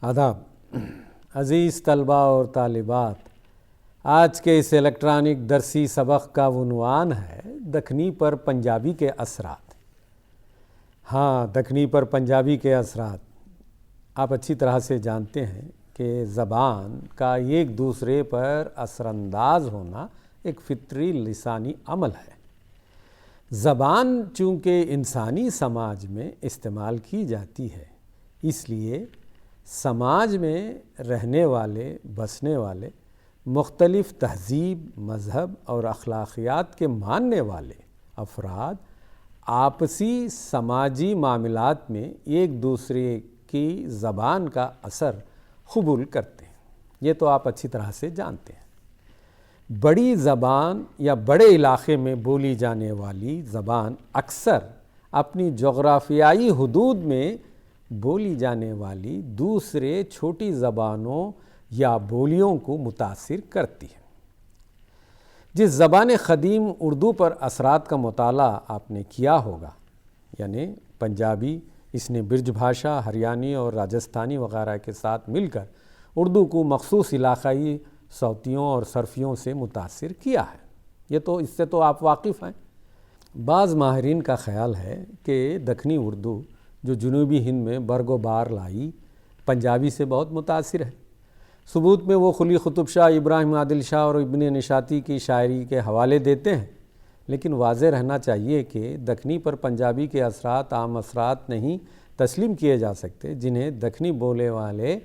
آداب عزیز طلبہ اور طالبات، آج کے اس الیکٹرانک درسی سبق کا عنوان ہے دکنی پر پنجابی کے اثرات۔ ہاں، دکنی پر پنجابی کے اثرات آپ اچھی طرح سے جانتے ہیں کہ زبان کا ایک دوسرے پر اثر انداز ہونا ایک فطری لسانی عمل ہے۔ زبان چونکہ انسانی سماج میں استعمال کی جاتی ہے، اس لیے سماج میں رہنے والے بسنے والے مختلف تہذیب، مذہب اور اخلاقیات کے ماننے والے افراد آپسی سماجی معاملات میں ایک دوسرے کی زبان کا اثر قبول کرتے ہیں۔ یہ تو آپ اچھی طرح سے جانتے ہیں۔ بڑی زبان یا بڑے علاقے میں بولی جانے والی زبان اکثر اپنی جغرافیائی حدود میں بولی جانے والی دوسرے چھوٹی زبانوں یا بولیوں کو متاثر کرتی ہے۔ جس زبان قدیم اردو پر اثرات کا مطالعہ آپ نے کیا ہوگا، یعنی پنجابی، اس نے برج بھاشا، ہریانی اور راجستھانی وغیرہ کے ساتھ مل کر اردو کو مخصوص علاقائی صوتیوں اور صرفیوں سے متاثر کیا ہے۔ اس سے تو آپ واقف ہیں۔ بعض ماہرین کا خیال ہے کہ دکنی اردو جو جنوبی ہند میں برگ و بار لائی، پنجابی سے بہت متاثر ہے۔ ثبوت میں وہ قلی قطب شاہ، ابراہیم عادل شاہ اور ابن نشاطی کی شاعری کے حوالے دیتے ہیں، لیکن واضح رہنا چاہیے کہ دکنی پر پنجابی کے اثرات عام اثرات نہیں تسلیم کیے جا سکتے، جنہیں دکنی بولے والے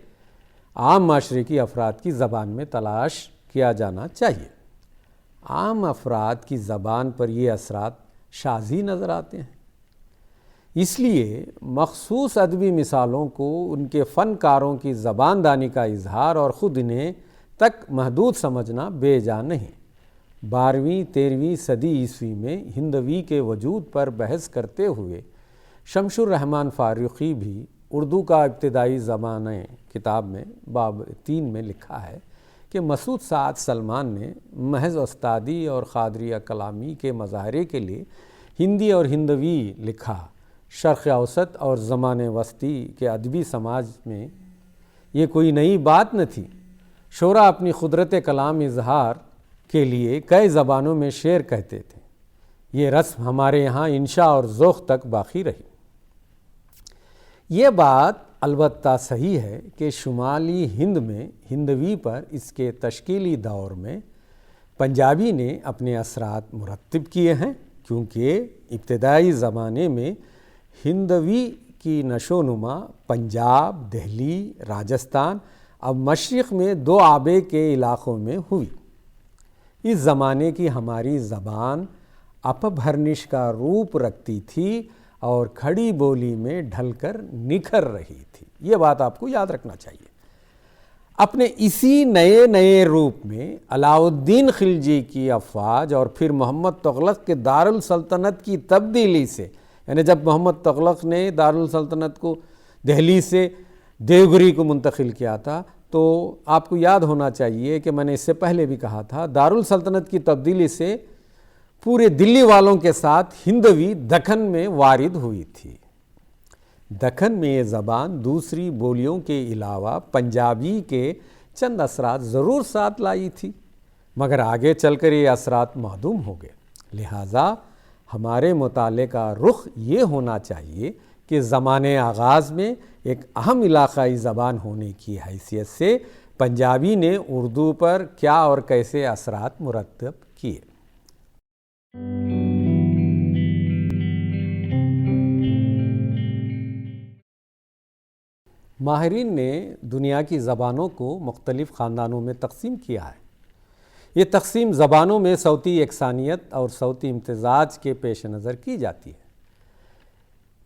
عام معاشرے کی افراد کی زبان میں تلاش کیا جانا چاہیے۔ عام افراد کی زبان پر یہ اثرات شاذ ہی نظر آتے ہیں، اس لیے مخصوص ادبی مثالوں کو ان کے فنکاروں کی زبان دانی کا اظہار اور خود انہیں تک محدود سمجھنا بے جا نہیں۔ 12ویں 13ویں صدی عیسوی میں ہندوی کے وجود پر بحث کرتے ہوئے شمس الرحمن فاروقی بھی اردو کا ابتدائی زمانہ کتاب میں باب 3 میں لکھا ہے کہ مسعود سعد سلمان نے محض استادی اور قادریہ کلامی کے مظاہرے کے لیے ہندی اور ہندوی لکھا۔ شرق اوسط اور زمانے وسطی کے ادبی سماج میں یہ کوئی نئی بات نہ تھی۔ شعراء اپنی قدرت کلام اظہار کے لیے کئی زبانوں میں شعر کہتے تھے۔ یہ رسم ہمارے یہاں انشاء اور ذوق تک باقی رہی۔ یہ بات البتہ صحیح ہے کہ شمالی ہند میں ہندوی پر اس کے تشکیلی دور میں پنجابی نے اپنے اثرات مرتب کیے ہیں، کیونکہ ابتدائی زمانے میں ہندوی کی نشو و نما پنجاب، دہلی، راجستھان اور مشرق میں 2 آبے کے علاقوں میں ہوئی۔ اس زمانے کی ہماری زبان اپبھرنش کا روپ رکھتی تھی اور کھڑی بولی میں ڈھل کر نکھر رہی تھی۔ یہ بات آپ کو یاد رکھنا چاہیے۔ اپنے اسی نئے روپ میں علاء الدین خلجی کی افواج اور پھر محمد تغلق کے دارالسلطنت کی تبدیلی سے، یعنی جب محمد تغلق نے دارالسلطنت کو دہلی سے دیوگری کو منتقل کیا تھا، تو آپ کو یاد ہونا چاہیے کہ میں نے اس سے پہلے بھی کہا تھا، دارالسلطنت کی تبدیلی سے پورے دلی والوں کے ساتھ ہندوی دکن میں وارد ہوئی تھی۔ دکن میں یہ زبان دوسری بولیوں کے علاوہ پنجابی کے چند اثرات ضرور ساتھ لائی تھی، مگر آگے چل کر یہ اثرات معدوم ہو گئے۔ لہٰذا ہمارے مطالعے کا رخ یہ ہونا چاہیے کہ زمانے آغاز میں ایک اہم علاقائی زبان ہونے کی حیثیت سے پنجابی نے اردو پر کیا اور کیسے اثرات مرتب کیے۔ ماہرین نے دنیا کی زبانوں کو مختلف خاندانوں میں تقسیم کیا ہے۔ یہ تقسیم زبانوں میں صوتی یکسانیت اور صوتی امتزاج کے پیش نظر کی جاتی ہے۔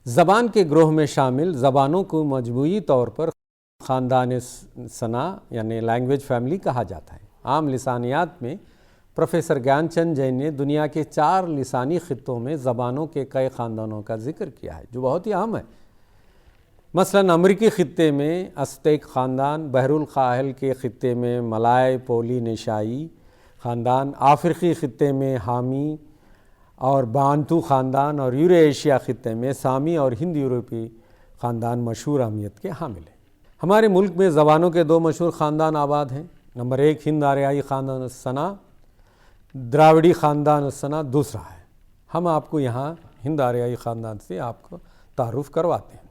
زبان کے گروہ میں شامل زبانوں کو مجموعی طور پر خاندان ثنا یعنی لینگویج فیملی کہا جاتا ہے۔ عام لسانیات میں پروفیسر گیان چند جین نے دنیا کے 4 لسانی خطوں میں زبانوں کے کئی خاندانوں کا ذکر کیا ہے، جو بہت ہی اہم ہے۔ مثلاً امریکی خطے میں ازتیک خاندان، بحر الکاہل کے خطے میں ملائے پولی نیشائی خاندان، افریقی خطے میں حامی اور بانتو خاندان اور یورو ایشیا خطے میں سامی اور ہند یورپی خاندان مشہور اہمیت کے حامل ہیں۔ ہمارے ملک میں زبانوں کے دو مشہور خاندان آباد ہیں۔ نمبر 1 ہند آریائی خاندان الثنا، دراوڑی خاندان الثنا دوسرا ہے۔ ہم آپ کو یہاں ہند آریائی خاندان سے آپ کو تعارف کرواتے ہیں۔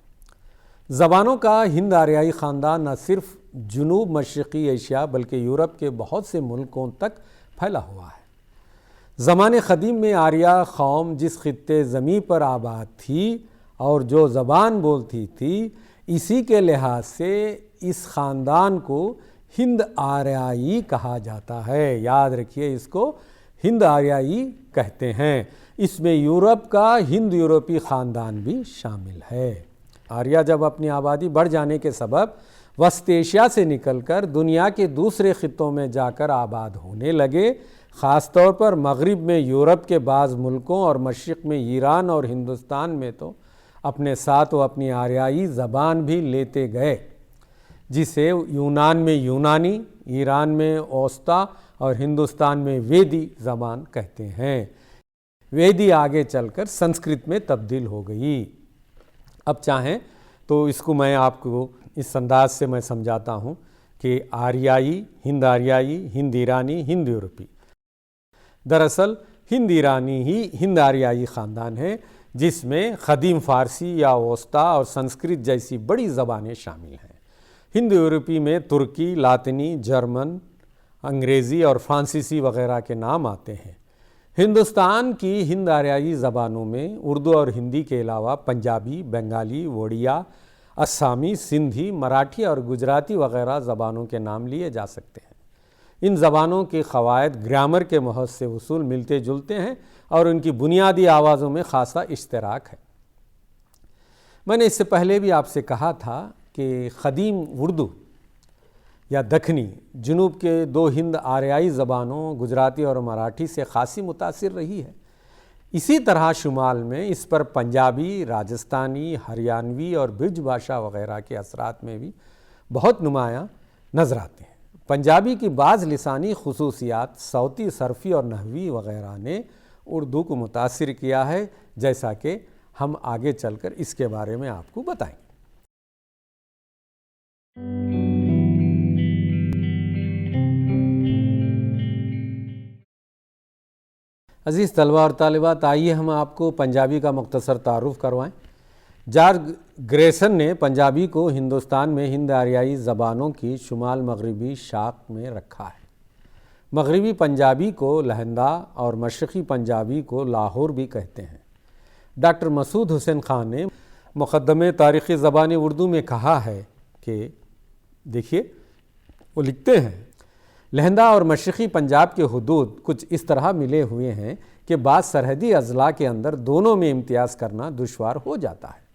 زبانوں کا ہند آریائی خاندان نہ صرف جنوب مشرقی ایشیا بلکہ یورپ کے بہت سے ملکوں تک پھیلا ہوا ہے۔ زمانے قدیم میں آریہ قوم جس خطے زمیں پر آباد تھی اور جو زبان بولتی تھی، اسی کے لحاظ سے اس خاندان کو ہند آریائی کہا جاتا ہے۔ یاد رکھیے، اس کو ہند آریائی کہتے ہیں۔ اس میں یورپ کا ہند یورپی خاندان بھی شامل ہے۔ آریہ جب اپنی آبادی بڑھ جانے کے سبب وسط ایشیا سے نکل کر دنیا کے دوسرے خطوں میں جا کر آباد ہونے لگے، خاص طور پر مغرب میں یورپ کے بعض ملکوں اور مشرق میں ایران اور ہندوستان میں تو اپنے ساتھ وہ اپنی آریائی زبان بھی لیتے گئے، جسے یونان میں یونانی، ایران میں اوستا اور ہندوستان میں ویدی زبان کہتے ہیں۔ ویدی آگے چل کر سنسکرت میں تبدیل ہو گئی۔ اب چاہیں تو اس کو میں آپ کو اس انداز سے میں سمجھاتا ہوں کہ آریائی، ہند ایرانی، ہند یورپی۔ دراصل ہند ایرانی ہی ہند آریائی خاندان ہے، جس میں قدیم فارسی یا اوستا اور سنسکرت جیسی بڑی زبانیں شامل ہیں۔ ہند یورپی میں ترکی، لاطینی، جرمن، انگریزی اور فرانسیسی وغیرہ کے نام آتے ہیں۔ ہندوستان کی ہند آریائی زبانوں میں اردو اور ہندی کے علاوہ پنجابی، بنگالی، وڑیا، اسامی، سندھی، مراٹھی اور گجراتی وغیرہ زبانوں کے نام لیے جا سکتے ہیں۔ ان زبانوں کے قواعد گرامر کے بہت سے اصول ملتے جلتے ہیں اور ان کی بنیادی آوازوں میں خاصا اشتراک ہے۔ میں نے اس سے پہلے بھی آپ سے کہا تھا کہ قدیم اردو یا دکنی جنوب کے دو ہند آریائی زبانوں گجراتی اور مراٹھی سے خاصی متاثر رہی ہے۔ اسی طرح شمال میں اس پر پنجابی، راجستھانی، ہریانوی اور برج بھاشا وغیرہ کے اثرات میں بھی بہت نمایاں نظر آتے ہیں۔ پنجابی کی بعض لسانی خصوصیات، صوتی، صرفی اور نحوی وغیرہ نے اردو کو متاثر کیا ہے، جیسا کہ ہم آگے چل کر اس کے بارے میں آپ کو بتائیں گے۔ عزیز طلبہ اور طالبات، آئیے ہم آپ کو پنجابی کا مختصر تعارف کروائیں۔ جارج گریسن نے پنجابی کو ہندوستان میں ہند آریائی زبانوں کی شمال مغربی شاخ میں رکھا ہے۔ مغربی پنجابی کو لہندہ اور مشرقی پنجابی کو لاہور بھی کہتے ہیں۔ ڈاکٹر مسعود حسین خان نے مقدمے تاریخ زبان اردو میں کہا ہے کہ دیکھیے، وہ لکھتے ہیں، لہندہ اور مشرقی پنجاب کے حدود کچھ اس طرح ملے ہوئے ہیں کہ بعض سرحدی اضلاع کے اندر دونوں میں امتیاز کرنا دشوار ہو جاتا ہے۔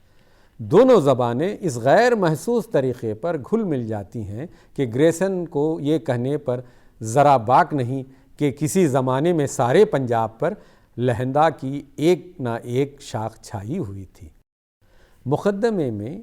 دونوں زبانیں اس غیر محسوس طریقے پر گھل مل جاتی ہیں کہ گریسن کو یہ کہنے پر ذرا باک نہیں کہ کسی زمانے میں سارے پنجاب پر لہندہ کی ایک نہ ایک شاخ چھائی ہوئی تھی۔ مقدمے میں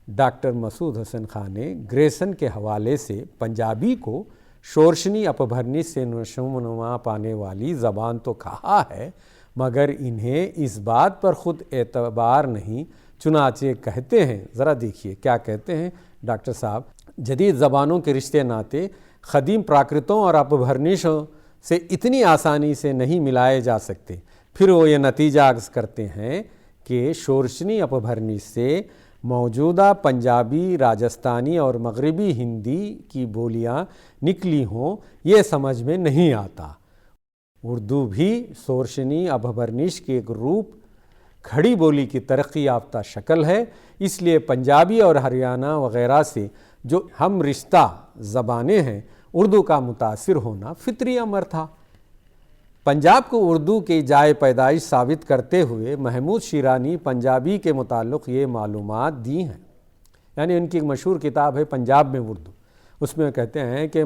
ڈاکٹر مسعود حسین خان نے گریسن کے حوالے سے پنجابی کو شورشنی اپبھرنی سے نشوونما پانے والی زبان تو کہا ہے، مگر انہیں اس بات پر خود اعتبار نہیں، چنانچہ کہتے ہیں، ذرا دیکھیے کیا کہتے ہیں ڈاکٹر صاحب، جدید زبانوں کے رشتے ناطے قدیم پراکرتوں اور اپبھرنشوں سے اتنی آسانی سے نہیں ملائے جا سکتے۔ پھر وہ یہ نتیجہ اخذ کرتے ہیں کہ شورشنی اپبھرنی سے موجودہ پنجابی، راجستھانی اور مغربی ہندی کی بولیاں نکلی ہوں، یہ سمجھ میں نہیں آتا۔ اردو بھی شورشنی اپبھرنش کے ایک روپ کھڑی بولی کی ترقی یافتہ شکل ہے، اس لیے پنجابی اور ہریانہ وغیرہ سے جو ہم رشتہ زبانیں ہیں، اردو کا متاثر ہونا فطری امر تھا۔ پنجاب کو اردو کی جائے پیدائش ثابت کرتے ہوئے محمود شیرانی پنجابی کے متعلق یہ معلومات دی ہیں، یعنی ان کی ایک مشہور کتاب ہے پنجاب میں اردو، اس میں کہتے ہیں کہ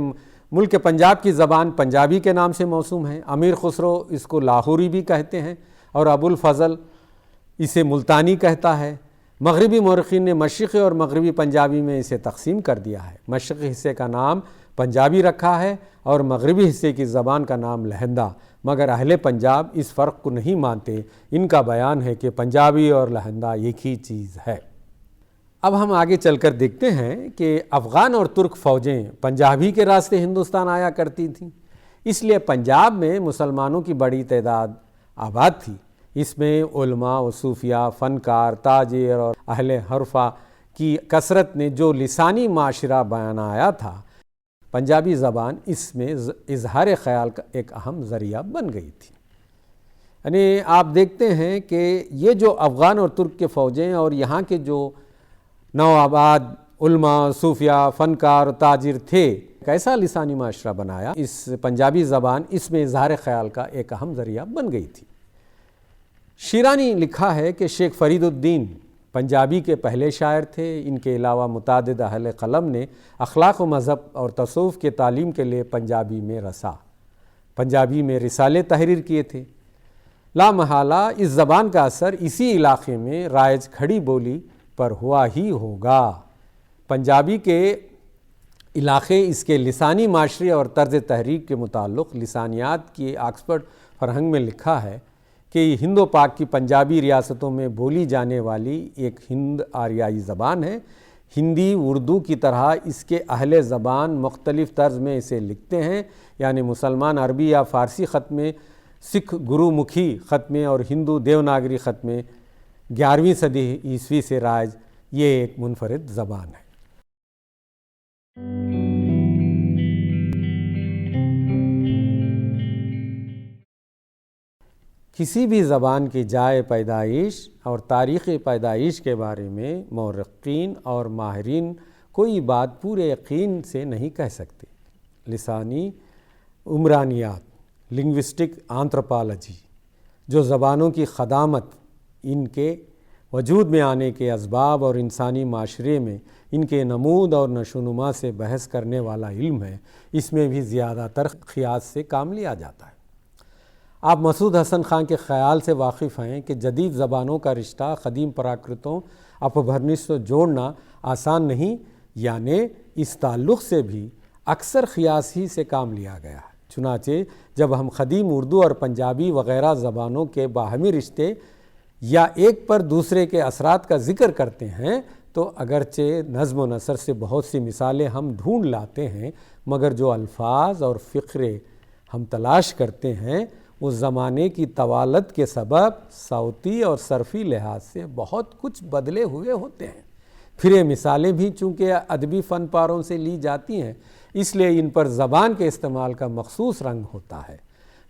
ملک پنجاب کی زبان پنجابی کے نام سے موسوم ہے۔ امیر خسرو اس کو لاہوری بھی کہتے ہیں اور ابو الفضل اسے ملتانی کہتا ہے۔ مغربی مورخین نے مشرقی اور مغربی پنجابی میں اسے تقسیم کر دیا ہے۔ مشرقی حصے کا نام پنجابی رکھا ہے اور مغربی حصے کی زبان کا نام لہندہ، مگر اہل پنجاب اس فرق کو نہیں مانتے۔ ان کا بیان ہے کہ پنجابی اور لہندہ ایک ہی چیز ہے۔ اب ہم آگے چل کر دیکھتے ہیں کہ افغان اور ترک فوجیں پنجابی کے راستے ہندوستان آیا کرتی تھیں، اس لیے پنجاب میں مسلمانوں کی بڑی تعداد آباد تھی۔ اس میں علماء و صوفیاء، فنکار، تاجر اور اہل حرفہ کی کثرت نے جو لسانی معاشرہ بنایا تھا، پنجابی زبان اس میں اظہار خیال کا ایک اہم ذریعہ بن گئی تھی۔ یعنی آپ دیکھتے ہیں کہ یہ جو افغان اور ترک کے فوجیں اور یہاں کے جو نوآباد علماء، صوفیاء، فنکار، تاجر تھے، کیسا لسانی معاشرہ بنایا۔ اس پنجابی زبان اس میں اظہار خیال کا ایک اہم ذریعہ بن گئی تھی۔ شیرانی لکھا ہے کہ شیخ فرید الدین پنجابی کے پہلے شاعر تھے۔ ان کے علاوہ متعدد اہل قلم نے اخلاق و مذہب اور تصوف کے تعلیم کے لیے پنجابی میں رسالے تحریر کیے تھے۔ لامحالہ اس زبان کا اثر اسی علاقے میں رائج کھڑی بولی پر ہوا ہی ہوگا۔ پنجابی کے علاقے اس کے لسانی معاشرے اور طرز تحریک کے متعلق لسانیات کی آکسفورڈ فرہنگ میں لکھا ہے کہ یہ ہند و پاک کی پنجابی ریاستوں میں بولی جانے والی ایک ہند آریائی زبان ہے۔ ہندی اردو کی طرح اس کے اہل زبان مختلف طرز میں اسے لکھتے ہیں، یعنی مسلمان عربی یا فارسی خط میں، سکھ گرو مکھی خط میں اور ہندو دیوناگری خط میں 11ویں صدی عیسوی سے رائج یہ ایک منفرد زبان ہے۔ کسی بھی زبان کی جائے پیدائش اور تاریخ پیدائش کے بارے میں مورخین اور ماہرین کوئی بات پورے یقین سے نہیں کہہ سکتے۔ لسانی عمرانیات، لنگوسٹک آنتھروپالوجی، جو زبانوں کی خدامت، ان کے وجود میں آنے کے اسباب اور انسانی معاشرے میں ان کے نمود اور نشوونما سے بحث کرنے والا علم ہے، اس میں بھی زیادہ تر قیاس سے کام لیا جاتا ہے۔ آپ مسعود حسن خان کے خیال سے واقف ہیں کہ جدید زبانوں کا رشتہ قدیم پراکرتوں اپبھرنش سے جوڑنا آسان نہیں، یعنی اس تعلق سے بھی اکثر قیاس ہی سے کام لیا گیا ہے۔ چنانچہ جب ہم قدیم اردو اور پنجابی وغیرہ زبانوں کے باہمی رشتے یا ایک پر دوسرے کے اثرات کا ذکر کرتے ہیں تو اگرچہ نظم و نثر سے بہت سی مثالیں ہم ڈھونڈ لاتے ہیں، مگر جو الفاظ اور فقرے ہم تلاش کرتے ہیں اس زمانے کی طوالت کے سبب صوتی اور صرفی لحاظ سے بہت کچھ بدلے ہوئے ہوتے ہیں۔ پھر یہ مثالیں بھی چونکہ ادبی فن پاروں سے لی جاتی ہیں، اس لیے ان پر زبان کے استعمال کا مخصوص رنگ ہوتا ہے۔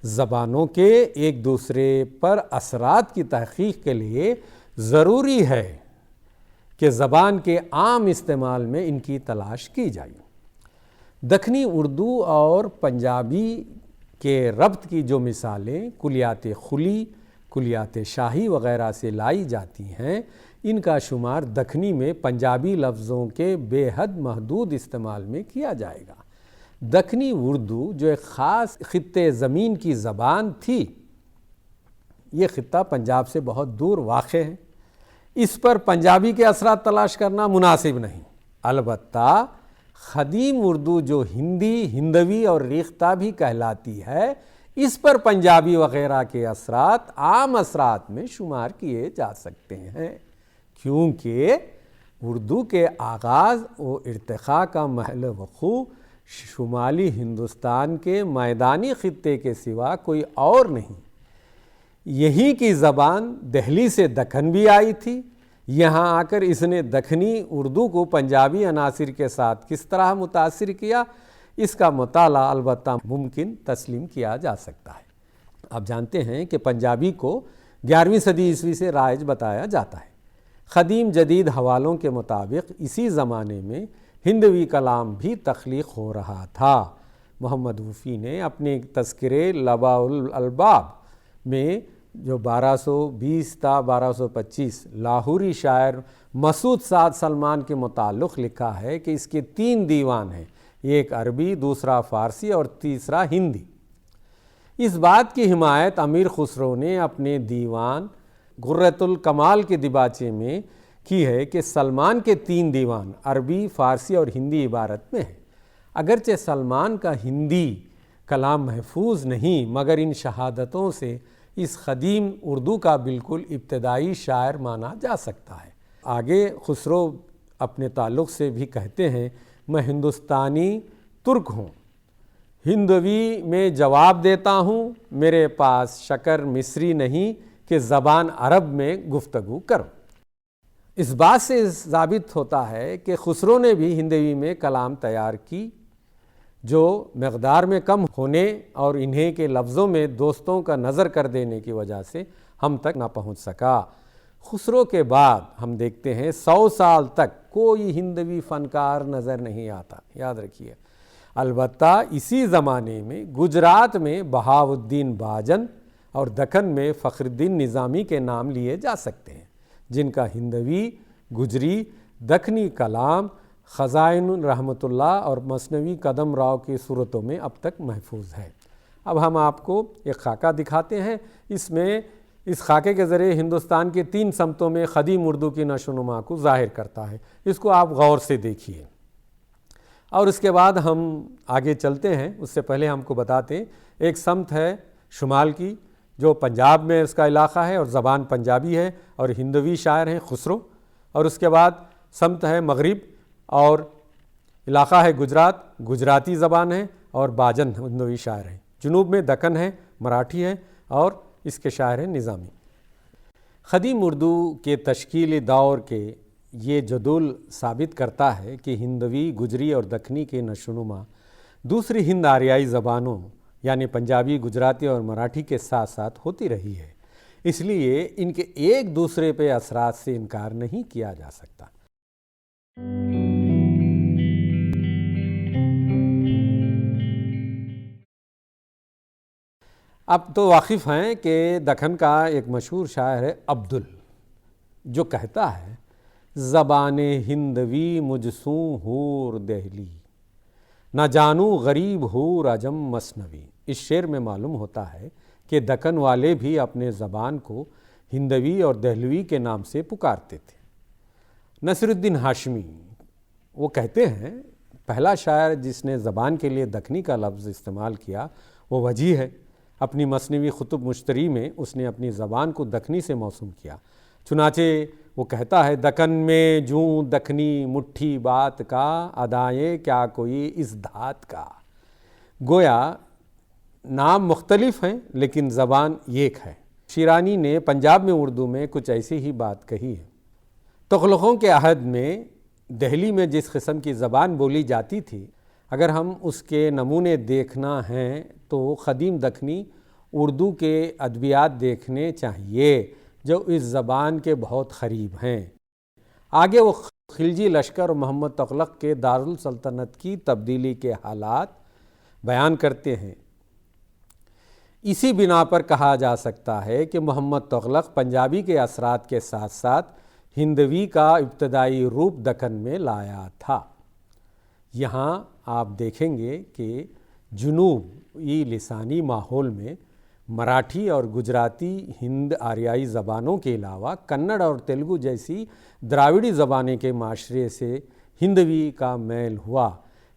زبانوں کے ایک دوسرے پر اثرات کی تحقیق کے لیے ضروری ہے کہ زبان کے عام استعمال میں ان کی تلاش کی جائے۔ دکنی اردو اور پنجابی کے ربط کی جو مثالیں کلیات خلی، کلیات شاہی وغیرہ سے لائی جاتی ہیں، ان کا شمار دکنی میں پنجابی لفظوں کے بے حد محدود استعمال میں کیا جائے گا۔ دکنی اردو جو ایک خاص خطے زمین کی زبان تھی، یہ خطہ پنجاب سے بہت دور واقع ہے، اس پر پنجابی کے اثرات تلاش کرنا مناسب نہیں۔ البتہ قدیم اردو جو ہندی، ہندوی اور ریختہ بھی کہلاتی ہے، اس پر پنجابی وغیرہ کے اثرات عام اثرات میں شمار کیے جا سکتے ہیں، کیونکہ اردو کے آغاز و ارتقاء کا محل وقوع شمالی ہندوستان کے میدانی خطے کے سوا کوئی اور نہیں۔ یہی کی زبان دہلی سے دکن بھی آئی تھی۔ یہاں آ کر اس نے دکنی اردو کو پنجابی عناصر کے ساتھ کس طرح متاثر کیا، اس کا مطالعہ البتہ ممکن تسلیم کیا جا سکتا ہے۔ آپ جانتے ہیں کہ پنجابی کو 11ویں صدی عیسوی سے رائج بتایا جاتا ہے۔ قدیم جدید حوالوں کے مطابق اسی زمانے میں ہندوی کلام بھی تخلیق ہو رہا تھا۔ محمد وفی نے اپنے تذکرے لباء الالباب میں جو 1220 تا 1225 لاہوری شاعر مسعود سعد سلمان کے متعلق لکھا ہے کہ اس کے 3 دیوان ہیں، ایک عربی، دوسرا فارسی اور تیسرا ہندی۔ اس بات کی حمایت امیر خسرو نے اپنے دیوان غرۃ الکمال کے دیباچے میں کی ہے کہ سلمان کے 3 دیوان عربی، فارسی اور ہندی عبارت میں ہیں۔ اگرچہ سلمان کا ہندی کلام محفوظ نہیں، مگر ان شہادتوں سے اس قدیم اردو کا بالکل ابتدائی شاعر مانا جا سکتا ہے۔ آگے خسرو اپنے تعلق سے بھی کہتے ہیں میں ہندوستانی ترک ہوں، ہندوی میں جواب دیتا ہوں، میرے پاس شکر مصری نہیں کہ زبان عرب میں گفتگو کروں۔ اس بات سے ثابت ہوتا ہے کہ خسرو نے بھی ہندوی میں کلام تیار کی، جو مقدار میں کم ہونے اور انہیں کے لفظوں میں دوستوں کا نظر کر دینے کی وجہ سے ہم تک نہ پہنچ سکا۔ خسرو کے بعد ہم دیکھتے ہیں 100 سال تک کوئی ہندوی فنکار نظر نہیں آتا، یاد رکھیے۔ البتہ اسی زمانے میں گجرات میں بہاؤالدین باجن اور دکن میں فخر الدین نظامی کے نام لیے جا سکتے ہیں، جن کا ہندوی، گجری، دکنی کلام خزائن رحمۃ اللہ اور مثنوی قدم راؤ کی صورتوں میں اب تک محفوظ ہے۔ اب ہم آپ کو ایک خاکہ دکھاتے ہیں، اس خاکے کے ذریعے ہندوستان کے 3 سمتوں میں قدیم اردو کی نشو و نما کو ظاہر کرتا ہے۔ اس کو آپ غور سے دیکھیے اور اس کے بعد ہم آگے چلتے ہیں۔ اس سے پہلے ہم کو بتاتے ہیں، ایک سمت ہے شمال کی جو پنجاب میں اس کا علاقہ ہے اور زبان پنجابی ہے اور ہندوی شاعر ہیں خسرو، اور اس کے بعد سمت ہے مغرب اور علاقہ ہے گجرات، گجراتی زبان ہے اور باجن ہندوی شاعر ہیں۔ جنوب میں دکن ہے، مراٹھی ہے اور اس کے شاعر ہیں نظامی۔ قدیم اردو کے تشکیلی دور کے یہ جدول ثابت کرتا ہے کہ ہندوی، گجری اور دکنی کے نشو و نما دوسری ہند آریائی زبانوں یعنی پنجابی، گجراتی اور مراٹھی کے ساتھ ساتھ ہوتی رہی ہے، اس لیے ان کے ایک دوسرے پہ اثرات سے انکار نہیں کیا جا سکتا۔ اب تو واقف ہیں کہ دکن کا ایک مشہور شاعر ہے عبدل، جو کہتا ہے زبان ہندوی مجھ سوں ہور دہلی، نہ جانو غریب ہور عجم مثنوی۔ اس شعر میں معلوم ہوتا ہے کہ دکن والے بھی اپنے زبان کو ہندوی اور دہلوی کے نام سے پکارتے تھے۔ نصیر الدین ہاشمی وہ کہتے ہیں پہلا شاعر جس نے زبان کے لیے دکنی کا لفظ استعمال کیا وہ وجیح ہے۔ اپنی مثنوی خطب مشتری میں اس نے اپنی زبان کو دکنی سے موسوم کیا۔ چنانچہ وہ کہتا ہے دکن میں جوں دکنی مٹھی بات کا، ادائیں کیا کوئی اس دھات کا۔ گویا نام مختلف ہیں لیکن زبان ایک ہے۔ شیرانی نے پنجاب میں اردو میں کچھ ایسی ہی بات کہی ہے۔ تغلقوں کے عہد میں دہلی میں جس قسم کی زبان بولی جاتی تھی، اگر ہم اس کے نمونے دیکھنا ہیں تو قدیم دکنی اردو کے ادبیات دیکھنے چاہیے جو اس زبان کے بہت قریب ہیں۔ آگے وہ خلجی لشکر اور محمد تغلق کے دارالسلطنت کی تبدیلی کے حالات بیان کرتے ہیں۔ اسی بنا پر کہا جا سکتا ہے کہ محمد تغلق پنجابی کے اثرات کے ساتھ ساتھ ہندوی کا ابتدائی روپ دکن میں لایا تھا۔ یہاں آپ دیکھیں گے کہ جنوبی لسانی ماحول میں مراٹھی اور گجراتی ہند آریائی زبانوں کے علاوہ کنڑ اور تیلگو جیسی دراوڑی زبانیں کے معاشرے سے ہندوی کا میل ہوا۔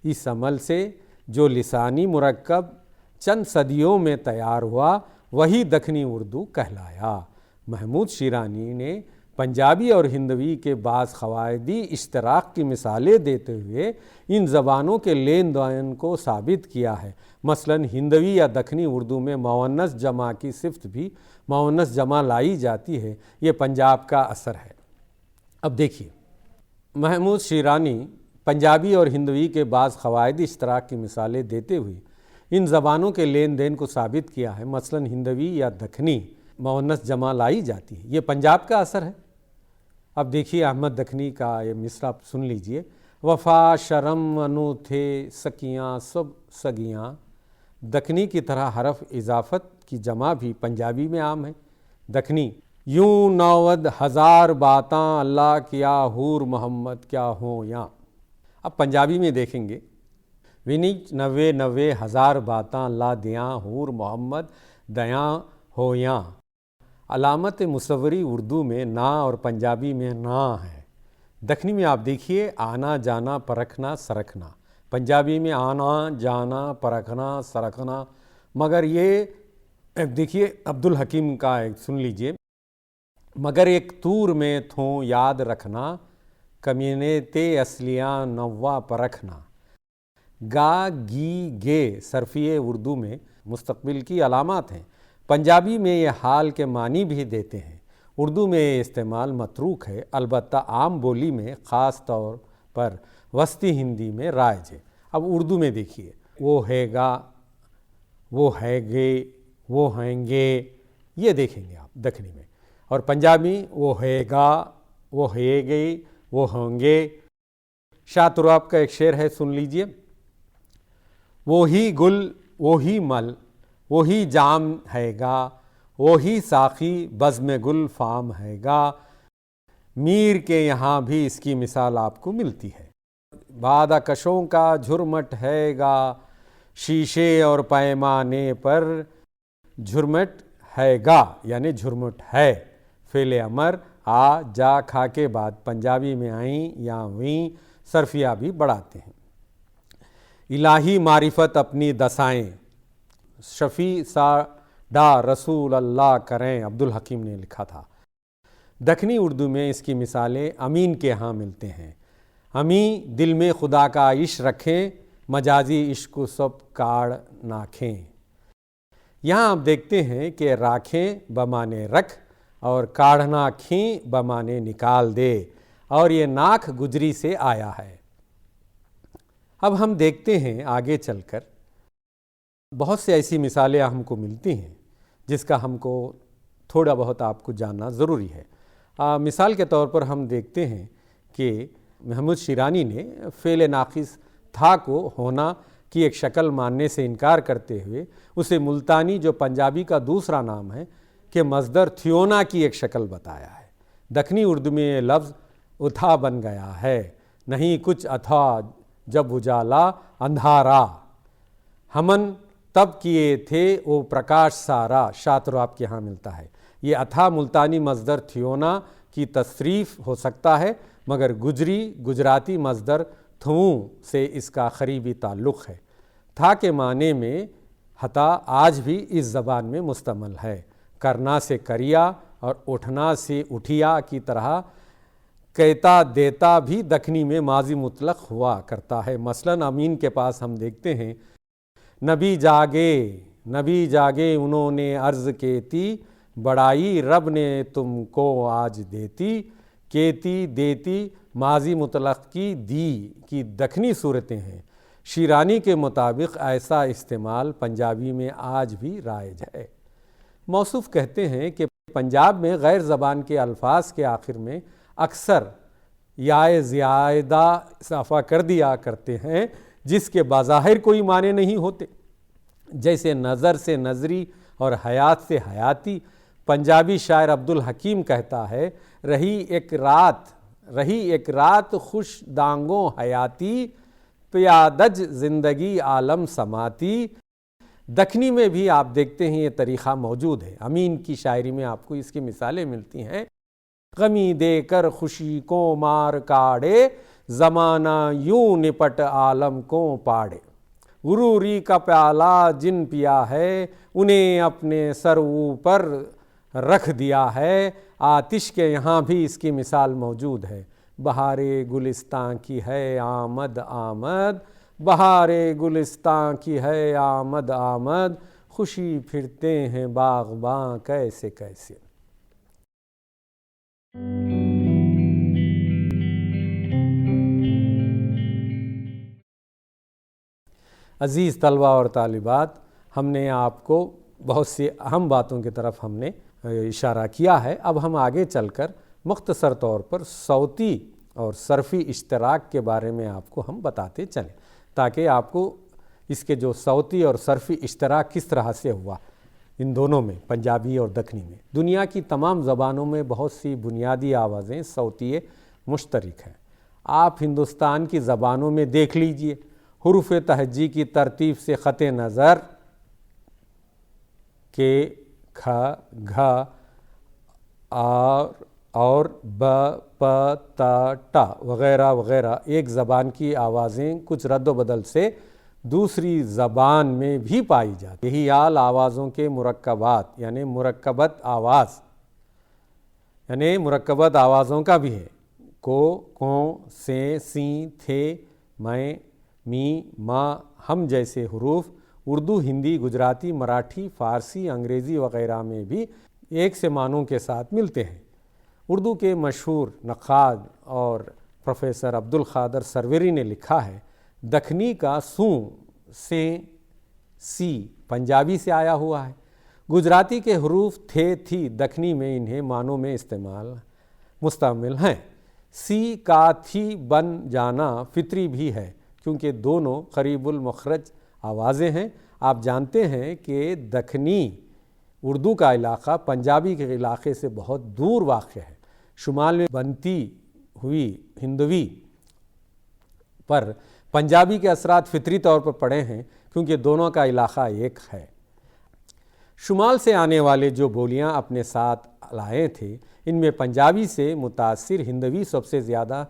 اس عمل سے جو لسانی مرکب چند صدیوں میں تیار ہوا وہی دکنی اردو کہلایا۔ محمود شیرانی نے پنجابی اور ہندوی کے بعض قواعدی اشتراک کی مثالیں دیتے ہوئے ان زبانوں کے لین دین کو ثابت کیا ہے۔ مثلاً ہندوی یا دکنی اردو میں مؤنث جمع کی صفت بھی مؤنث جمع لائی جاتی ہے، یہ پنجاب کا اثر ہے۔ اب دیکھیے، محمود شیرانی پنجابی اور ہندوی کے بعض قواعدی اشتراک کی مثالیں دیتے ہوئے ان زبانوں کے لین دین کو ثابت کیا ہے۔ مثلاً ہندوی یا دکنی مؤنث جمع لائی جاتی ہے، یہ پنجاب کا اثر ہے۔ اب دیکھیے احمد دکنی کا یہ مصرع سن لیجئے۔ وفا شرم انو تھے سکیاں سب سگیاں، دکنی کی طرح حرف اضافت کی جمع بھی پنجابی میں عام ہے۔ دکنی یوں 90,000 باتاں اللہ کیا حور محمد کیا ہوں یاں۔ اب پنجابی میں دیکھیں گے، ونیچ 90,000 باتاں اللہ دیاں حور محمد دیاں ہو یاں۔ علامت مصوری اردو میں نا اور پنجابی میں نا ہے۔ دکنی میں آپ دیکھیے آنا جانا پرکھنا سرکھنا، پنجابی میں آنا جانا پرکھنا سرکھنا، مگر یہ دیکھیے عبدالحکیم کا ایک سن لیجئے، مگر ایک طور میں تھوں یاد رکھنا کمینتے اصلیاں نوا پرکھنا۔ گا گی گے صرفیہ اردو میں مستقبل کی علامات ہیں۔ پنجابی میں یہ حال کے معنی بھی دیتے ہیں۔ اردو میں یہ استعمال متروک ہے، البتہ عام بولی میں خاص طور پر وسطی ہندی میں رائج ہے۔ اب اردو میں دیکھیے، وہ ہے گا، وہ ہے گے، وہ ہیں گے، یہ دیکھیں گے آپ دکنی میں۔ اور پنجابی وہ ہے گا، وہ ہے گے، وہ ہوں گے۔ شاہ تراب کا ایک شعر ہے، سن لیجئے۔ وہی گل وہی مل وہی جام ہے گا، وہی ساقی بزم گل فام ہے گا۔ میر کے یہاں بھی اس کی مثال آپ کو ملتی ہے۔ بادہ کشوں کا جھرمٹ ہے گا، شیشے اور پیمانے پر جھرمٹ ہے گا، یعنی جھرمٹ ہے۔ فعل امر آ جا کھا کے بعد پنجابی میں آئیں یا ویں صرفیہ بھی بڑھاتے ہیں۔ الہی معرفت اپنی دسائیں، شفیع ساڈا رسول اللہ کریں، عبدالحکیم نے لکھا تھا۔ دکنی اردو میں اس کی مثالیں امین کے ہاں ملتے ہیں۔ امیں دل میں خدا کا عشق رکھیں، مجازی عشق کو سب کاڑ ناکھیں۔ یہاں آپ دیکھتے ہیں کہ راکھیں بمانے رکھ اور کاڑھنا کھیں بمانے نکال دے، اور یہ ناک گجری سے آیا ہے۔ اب ہم دیکھتے ہیں آگے چل کر بہت سے ایسی مثالیں ہم کو ملتی ہیں جس کا ہم کو تھوڑا بہت آپ کو جاننا ضروری ہے۔ مثال کے طور پر ہم دیکھتے ہیں کہ محمود شیرانی نے فعل ناقص تھا کو ہونا کی ایک شکل ماننے سے انکار کرتے ہوئے اسے ملتانی، جو پنجابی کا دوسرا نام ہے، کہ مصدر تھیونا کی ایک شکل بتایا ہے۔ دکنی اردو میں یہ لفظ اتھا بن گیا ہے۔ نہیں کچھ اتھا جب اجالا اندھارا، ہمن تب کیے تھے وہ پرکاش سارا، شاطر آپ کے ہاں ملتا ہے۔ یہ اتھا ملتانی مصدر تھیونا کی تصریف ہو سکتا ہے، مگر گجراتی مصدر تھوؤں سے اس کا قریبی تعلق ہے۔ تھا کے معنی میں ہتا آج بھی اس زبان میں مستعمل ہے۔ کرنا سے کریا اور اٹھنا سے اٹھیا کی طرح کہتا دیتا بھی دکنی میں ماضی مطلق ہوا کرتا ہے۔ مثلاً امین کے پاس ہم دیکھتے ہیں، نبی جاگے انہوں نے عرض کیتی، بڑائی رب نے تم کو آج دیتی۔ کیتی دیتی ماضی مطلق کی دی کی دکنی صورتیں ہیں۔ شیرانی کے مطابق ایسا استعمال پنجابی میں آج بھی رائج ہے۔ موصوف کہتے ہیں کہ پنجاب میں غیر زبان کے الفاظ کے آخر میں اکثر یا زیادہ اضافہ کر دیا کرتے ہیں جس کے بظاہر کوئی معنی نہیں ہوتے، جیسے نظر سے نظری اور حیات سے حیاتی۔ پنجابی شاعر عبدالحکیم کہتا ہے، رہی ایک رات خوش دانگوں حیاتی، پیادج زندگی عالم سماتی۔ دکنی میں بھی آپ دیکھتے ہیں یہ طریقہ موجود ہے۔ امین کی شاعری میں آپ کو اس کی مثالیں ملتی ہیں۔ غمی دے کر خوشی کو مار کاڑے، زمانہ یوں نپٹ عالم کو پاڑے۔ غروری کا پیالہ جن پیا ہے، انہیں اپنے سر اوپر رکھ دیا ہے۔ آتش کے یہاں بھی اس کی مثال موجود ہے۔ بہار گلستان کی ہے آمد آمد، بہار گلستان کی ہے آمد آمد، خوشی پھرتے ہیں باغباں کیسے کیسے۔ عزیز طلبہ اور طالبات، ہم نے آپ کو بہت سی اہم باتوں کی طرف ہم نے اشارہ کیا ہے۔ اب ہم آگے چل کر مختصر طور پر صوتی اور صرفی اشتراک کے بارے میں آپ کو ہم بتاتے چلیں، تاکہ آپ کو اس کے جو صوتی اور صرفی اشتراک کس طرح سے ہوا ان دونوں میں، پنجابی اور دکنی میں۔ دنیا کی تمام زبانوں میں بہت سی بنیادی آوازیں صوتی مشترک ہیں۔ آپ ہندوستان کی زبانوں میں دیکھ لیجئے، حروف تہجی کی ترتیب سے خط نظر کے، کھ، گھ اور ب، پ، ت، ٹ وغیرہ وغیرہ ایک زبان کی آوازیں کچھ رد و بدل سے دوسری زبان میں بھی پائی جاتی۔ یہی حال آوازوں کے مرکبات یعنی مرکبت آوازوں کا بھی ہے۔ کو، کوں، سے، سین، تھے، میں، می، ما، ہم جیسے حروف اردو، ہندی، گجراتی، مراٹھی، فارسی، انگریزی وغیرہ میں بھی ایک سے معنوں کے ساتھ ملتے ہیں۔ اردو کے مشہور نقاد اور پروفیسر عبدالقادر سروری نے لکھا ہے، دکنی کا سوں سے سی پنجابی سے آیا ہوا ہے۔ گجراتی کے حروف تھے، تھی، دکنی میں انہیں معنوں میں مستعمل ہیں۔ سی کا تھی بن جانا فطری بھی ہے کیونکہ دونوں قریب المخرج آوازیں ہیں۔ آپ جانتے ہیں کہ دکنی اردو کا علاقہ پنجابی کے علاقے سے بہت دور واقع ہے۔ شمال میں بنتی ہوئی ہندوی پر پنجابی کے اثرات فطری طور پر پڑے ہیں کیونکہ دونوں کا علاقہ ایک ہے۔ شمال سے آنے والے جو بولیاں اپنے ساتھ لائے تھے ان میں پنجابی سے متاثر ہندوی سب سے زیادہ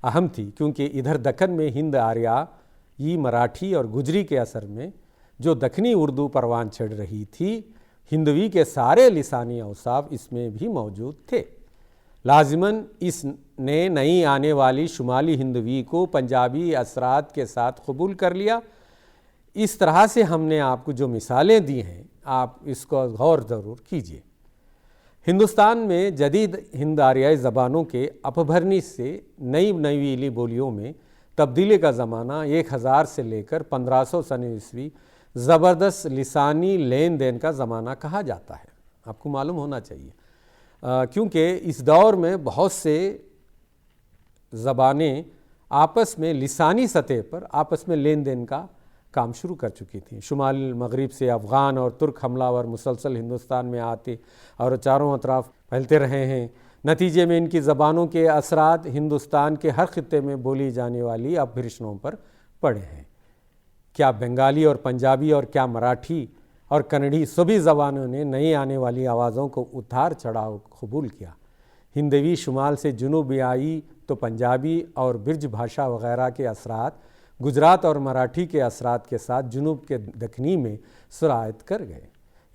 اہم تھی کیونکہ ادھر دکن میں ہند آریائی، مراٹھی اور گجری کے اثر میں جو دکنی اردو پروان چڑھ رہی تھی، ہندوی کے سارے لسانی اوصاف اس میں بھی موجود تھے۔ لازماً اس نے نئی آنے والی شمالی ہندوی کو پنجابی اثرات کے ساتھ قبول کر لیا۔ اس طرح سے ہم نے آپ کو جو مثالیں دی ہیں آپ اس کو غور ضرور کیجیے۔ ہندوستان میں جدید ہند آریائی زبانوں کے اپبھرنی سے نئی نویلی بولیوں میں تبدیلی کا زمانہ 1000 سے لے کر 1500 سن عیسوی زبردست لسانی لین دین کا زمانہ کہا جاتا ہے۔ آپ کو معلوم ہونا چاہیے کیونکہ اس دور میں بہت سے زبانیں آپس میں لسانی سطح پر آپس میں لین دین کا کام شروع کر چکی تھیں۔ شمال مغرب سے افغان اور ترک حملہ ور مسلسل ہندوستان میں آتے اور چاروں اطراف پھیلتے رہے ہیں۔ نتیجے میں ان کی زبانوں کے اثرات ہندوستان کے ہر خطے میں بولی جانے والی اپبھرشنوں پر پڑے ہیں۔ کیا بنگالی اور پنجابی اور کیا مراٹھی اور کنڑی سبھی زبانوں نے نئی آنے والی آوازوں کو اتار چڑھاؤ قبول کیا۔ ہندوی شمال سے جنوب میں آئی تو پنجابی اور برج بھاشا وغیرہ کے اثرات گجرات اور مراٹھی کے اثرات کے ساتھ جنوب کے دکنی میں سرایت کر گئے۔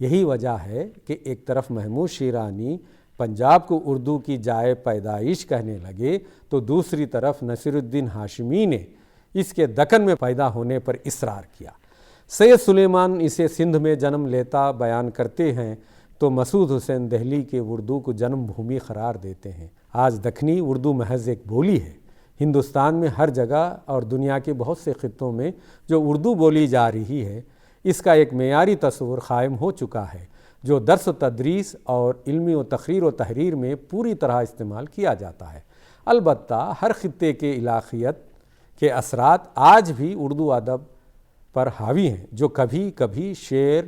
یہی وجہ ہے کہ ایک طرف محمود شیرانی پنجاب کو اردو کی جائے پیدائش کہنے لگے تو دوسری طرف نصیر الدین ہاشمی نے اس کے دکن میں پیدا ہونے پر اصرار کیا۔ سید سلیمان اسے سندھ میں جنم لیتا بیان کرتے ہیں تو مسعود حسین دہلی کے اردو کو جنم بھومی قرار دیتے ہیں۔ آج دکنی اردو محض ایک بولی ہے۔ ہندوستان میں ہر جگہ اور دنیا کے بہت سے خطوں میں جو اردو بولی جا رہی ہے اس کا ایک معیاری تصور قائم ہو چکا ہے جو درس و تدریس اور علمی و تقریر و تحریر میں پوری طرح استعمال کیا جاتا ہے۔ البتہ ہر خطے کے علاقیت کے اثرات آج بھی اردو ادب پر حاوی ہیں جو کبھی کبھی شعر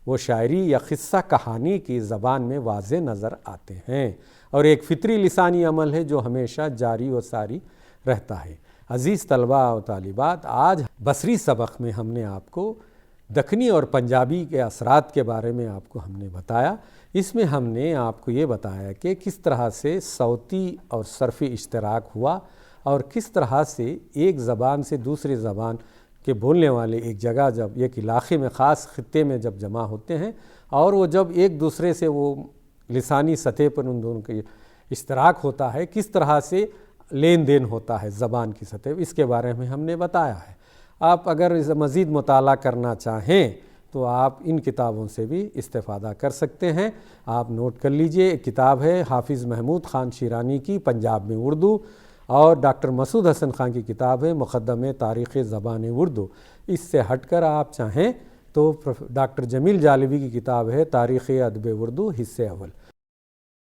و شاعری یا قصہ کہانی کی زبان میں واضح نظر آتے ہیں اور ایک فطری لسانی عمل ہے جو ہمیشہ جاری و ساری رہتا ہے۔ عزیز طلباء و طالبات، آج بصری سبق میں ہم نے آپ کو دکنی اور پنجابی کے اثرات کے بارے میں آپ کو ہم نے بتایا۔ اس میں ہم نے آپ کو یہ بتایا کہ کس طرح سے صوتی اور صرفی اشتراک ہوا اور کس طرح سے ایک زبان سے دوسری زبان کے بولنے والے ایک جگہ جب ایک علاقے میں خاص خطے میں جب جمع ہوتے ہیں اور وہ جب ایک دوسرے سے وہ لسانی سطح پر ان دونوں کے اشتراک ہوتا ہے کس طرح سے لین دین ہوتا ہے زبان کی سطح، اس کے بارے میں ہم نے بتایا ہے۔ آپ اگر مزید مطالعہ کرنا چاہیں تو آپ ان کتابوں سے بھی استفادہ کر سکتے ہیں۔ آپ نوٹ کر لیجئے، ایک کتاب ہے حافظ محمود خان شیرانی کی پنجاب میں اردو، اور ڈاکٹر مسعود حسن خان کی کتاب ہے مقدمہ تاریخ زبان اردو۔ اس سے ہٹ کر آپ چاہیں تو ڈاکٹر جمیل جالبی کی کتاب ہے تاریخ ادب اردو حصہ اول۔